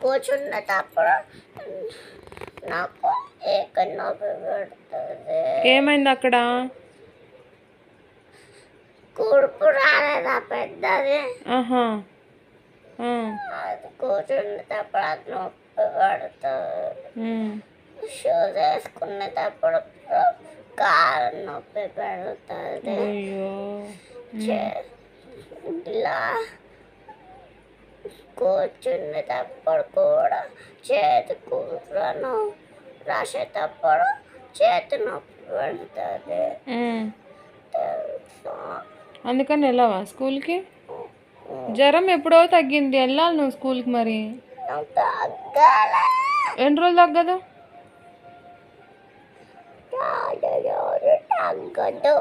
కూర్చున్నప్పుడు నాకు ఇక్కడ నొప్పి పెడుతుంది. ఏమైంది అక్కడ? కూర్పు రాలేదా పెద్దది? ఆహా. అది కూర్చునేటప్పుడు అది నొప్పి పెడుతుంది. షూస్ వేసుకునేటప్పుడు కాలు నొప్పి పెడుతుంది. అయ్యో. ఇలా కూర్చునేటప్పుడు కూడా చేతి కూరను రాసేటప్పుడు చేతి నొప్పి పెడుతుంది. అందుకని వెళ్ళావా స్కూల్కి? జ్వరం ఎప్పుడో తగ్గింది, వెళ్ళాలి నువ్వు స్కూల్కి. మరి ఎన్ని రోజులు తగ్గదు? తగ్గదు.